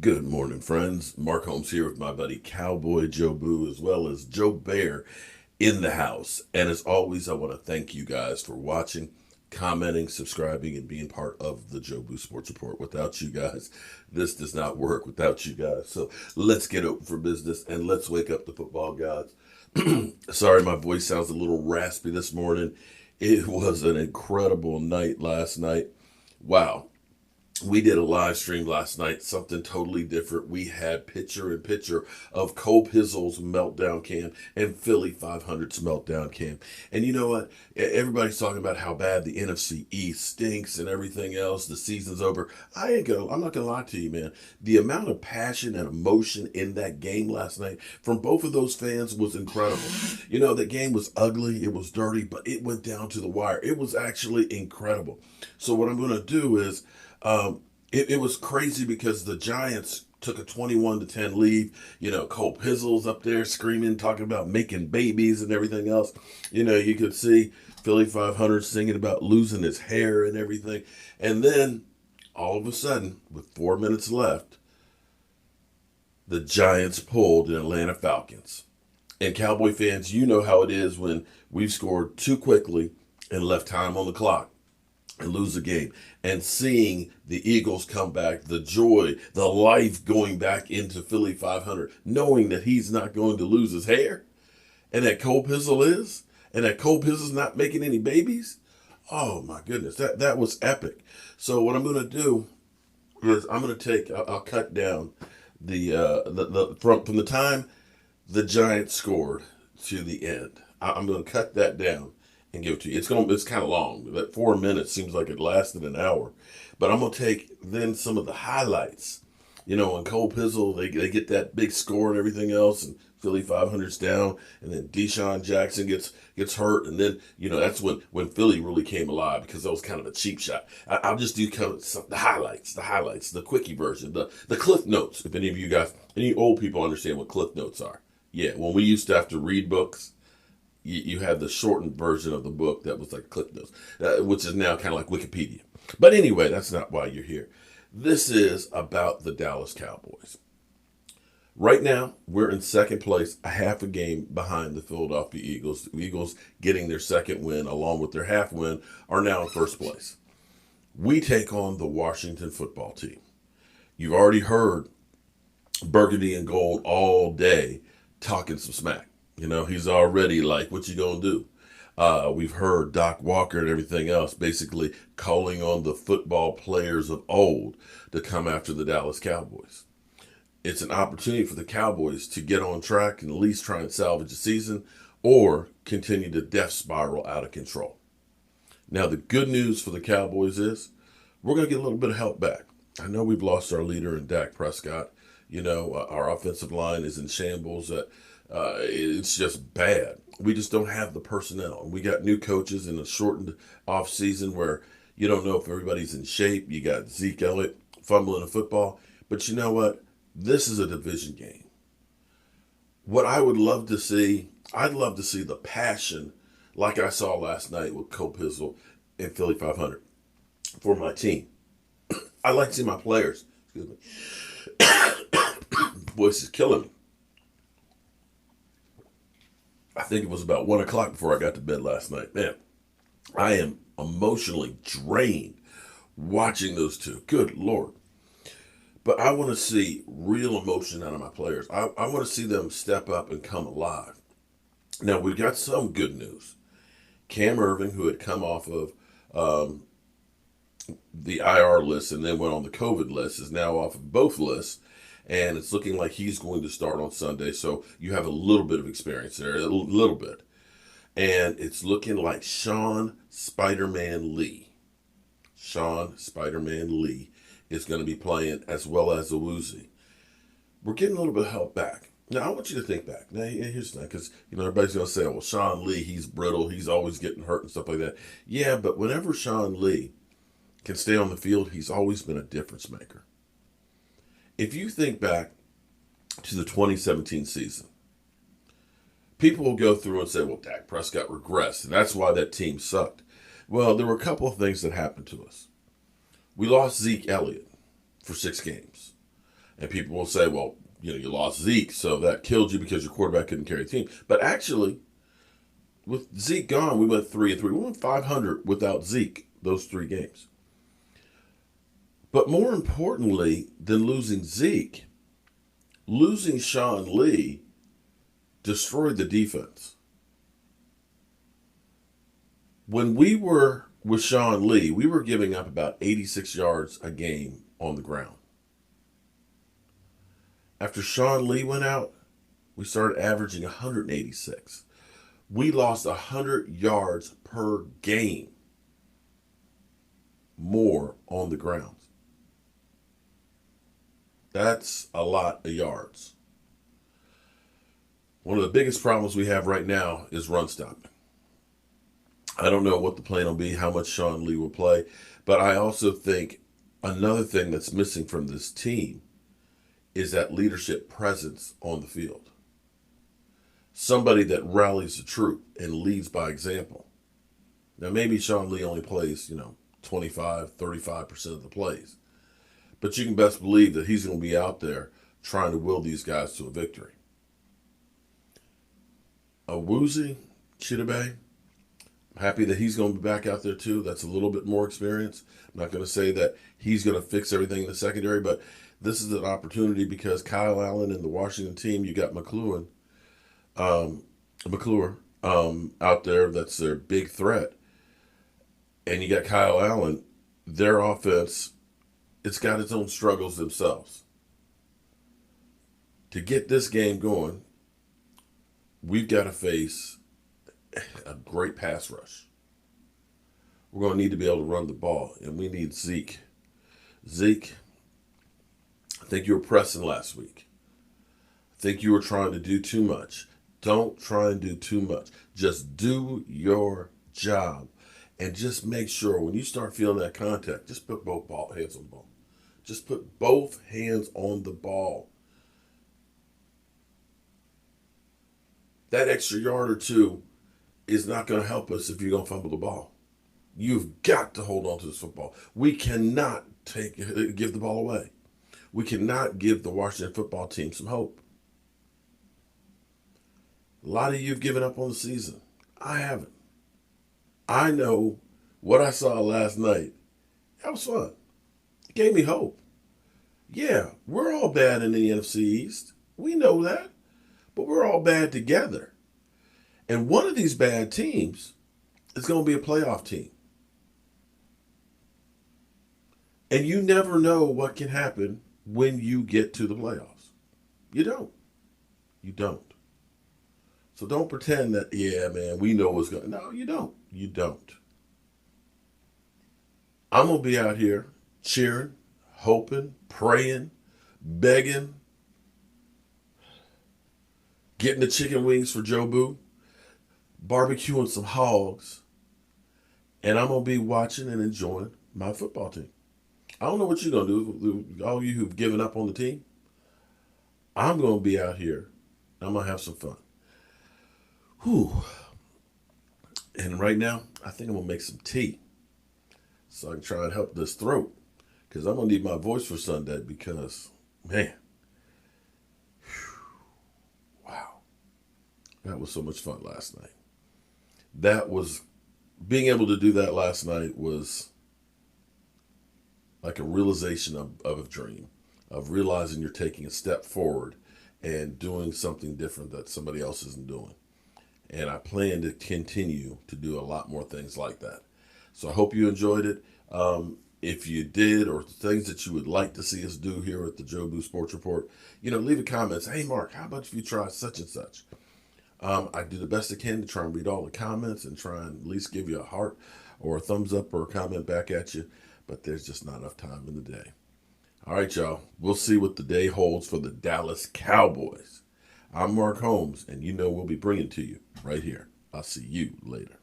Good morning, friends. Mark Holmes here with my buddy Cowboy Joe Boo, as well as Joe Bear in the house. And as always, I want to thank you guys for watching, commenting, subscribing, and being part of the Joe Boo Sports Report. Without you guys, this does not work without you guys. So let's get open for business and let's wake up the football gods. Sorry, my voice sounds a little raspy this morning. It was an incredible night last night. Wow. We did a live stream last night, something totally different. We had picture in picture of Cole Pizzle's meltdown cam and Philly 500's meltdown cam. And you know what? Everybody's talking about how bad the NFC East stinks and everything else. The season's over. I'm not gonna lie to you, man. The amount of passion and emotion in that game last night from both of those fans was incredible. You know, the game was ugly, it was dirty, but it went down to the wire. It was actually incredible. So what I'm gonna do is it was crazy because the Giants took a 21-10 lead. You know, Cole Pizzle's up there screaming, talking about making babies and everything else. You know, you could see Philly 500 singing about losing his hair and everything. And then all of a sudden, with 4 minutes left, the Giants pulled the Atlanta Falcons. And Cowboy fans, you know how it is when we've scored too quickly and left time on the clock and lose the game. And seeing the Eagles come back, the joy, the life going back into Philly 500, knowing that he's not going to lose his hair, and that Cole Pizzle is, and that Cole Pizzle's not making any babies. Oh my goodness, that was epic. So what I'm going to do is I'll cut down the from the time the Giants scored to the end. I'm going to cut that down and give it to you. It's kind of long. That 4 minutes seems like it lasted an hour, but I'm gonna take then some of the highlights. You know, when Cole Pizzle they get that big score and everything else, and Philly 500's down, and then Deshaun Jackson gets hurt, and then that's when Philly really came alive because that was kind of a cheap shot. I'll just do kind of the highlights, the quickie version, the Cliff Notes. If any of you guys, any old people understand what Cliff Notes are, yeah, when we used to have to read books. You had the shortened version of the book that was like Cliff Notes, which is now kind of like Wikipedia. But anyway, that's not why you're here. This is about the Dallas Cowboys. Right now, we're in second place, a half a game behind the Philadelphia Eagles. The Eagles, getting their second win along with their half win, are now in first place. We take on the Washington football team. You've already heard Burgundy and Gold all day talking some smack. You know, he's already like, what you gonna do? We've heard Doc Walker and everything else basically calling on the football players of old to come after the Dallas Cowboys. It's an opportunity for the Cowboys to get on track and at least try and salvage the season or continue to death spiral out of control. Now, the good news for the Cowboys is we're going to get a little bit of help back. I know we've lost our leader in Dak Prescott. You know, our offensive line is in shambles. It's just bad. We just don't have the personnel. We got new coaches in a shortened off season where you don't know if everybody's in shape. You got Zeke Elliott fumbling the football. But you know what? This is a division game. What I would love to see, I'd love to see the passion like I saw last night with Cole Pizzle and Philly 500 for my team. I like to see my players. Excuse me. Voice is killing me. I think it was about 1 o'clock before I got to bed last night. Man, I am emotionally drained watching those two. Good Lord. But I want to see real emotion out of my players. I want to see them step up and come alive. Now, we've got some good news. Cam Irving, who had come off of the IR list and then went on the COVID list, is now off of both lists. And it's looking like he's going to start on Sunday. So you have a little bit of experience there, a little bit. And it's looking like Sean Spider-Man Lee is going to be playing as well as Awuzie. We're getting a little bit of help back. Now, I want you to think back. Now, here's the thing, because everybody's going to say, well, Sean Lee, he's brittle. He's always getting hurt and stuff like that. Yeah, but whenever Sean Lee can stay on the field, he's always been a difference maker. If you think back to the 2017 season, people will go through and say, well, Dak Prescott regressed, and that's why that team sucked. Well, there were a couple of things that happened to us. We lost Zeke Elliott for 6 games. And people will say, well, you lost Zeke, so that killed you because your quarterback couldn't carry the team. But actually, with Zeke gone, we went 3-3. We went 500 without Zeke those 3 games. But more importantly than losing Zeke, losing Sean Lee destroyed the defense. When we were with Sean Lee, we were giving up about 86 yards a game on the ground. After Sean Lee went out, we started averaging 186. We lost 100 yards per game more on the ground. That's a lot of yards. One of the biggest problems we have right now is run stopping. I don't know what the plan will be, how much Sean Lee will play, but I also think another thing that's missing from this team is that leadership presence on the field. Somebody that rallies the troop and leads by example. Now, maybe Sean Lee only plays, 25, 35% of the plays. But you can best believe that he's going to be out there trying to will these guys to a victory. Awuzie, Chidobe, I'm happy that he's going to be back out there too. That's a little bit more experience. I'm not going to say that he's going to fix everything in the secondary, but this is an opportunity because Kyle Allen and the Washington team, you got McClure out there. That's their big threat. And you got Kyle Allen. Their offense, it's got its own struggles themselves. To get this game going, we've got to face a great pass rush. We're going to need to be able to run the ball, and we need Zeke. Zeke, I think you were pressing last week. I think you were trying to do too much. Don't try and do too much. Just do your job. And just make sure when you start feeling that contact, just put both hands on the ball. Just put both hands on the ball. That extra yard or two is not going to help us if you're going to fumble the ball. You've got to hold on to this football. We cannot give the ball away. We cannot give the Washington football team some hope. A lot of you have given up on the season. I haven't. I know what I saw last night. That was fun. It gave me hope. Yeah, we're all bad in the NFC East. We know that. But we're all bad together. And one of these bad teams is going to be a playoff team. And you never know what can happen when you get to the playoffs. You don't. You don't. So don't pretend that, yeah, man, we know what's going to. No, you don't. You don't. I'm going to be out here cheering, hoping, praying, begging, getting the chicken wings for Joe Boo, barbecuing some hogs, and I'm going to be watching and enjoying my football team. I don't know what you're going to do, all you who've given up on the team. I'm going to be out here. I'm going to have some fun. Whew. And right now, I think I'm going to make some tea so I can try and help this throat because I'm going to need my voice for Sunday because, man, wow, that was so much fun last night. Being able to do that last night was like a realization of a dream, of realizing you're taking a step forward and doing something different that somebody else isn't doing. And I plan to continue to do a lot more things like that. So I hope you enjoyed it. If you did, or things that you would like to see us do here at the Joe Boo Sports Report, leave a comment. Say, hey, Mark, how about if you try such and such? I do the best I can to try and read all the comments and try and at least give you a heart or a thumbs up or a comment back at you. But there's just not enough time in the day. All right, y'all. We'll see what the day holds for the Dallas Cowboys. I'm Mark Holmes, and we'll be bringing to you right here. I'll see you later.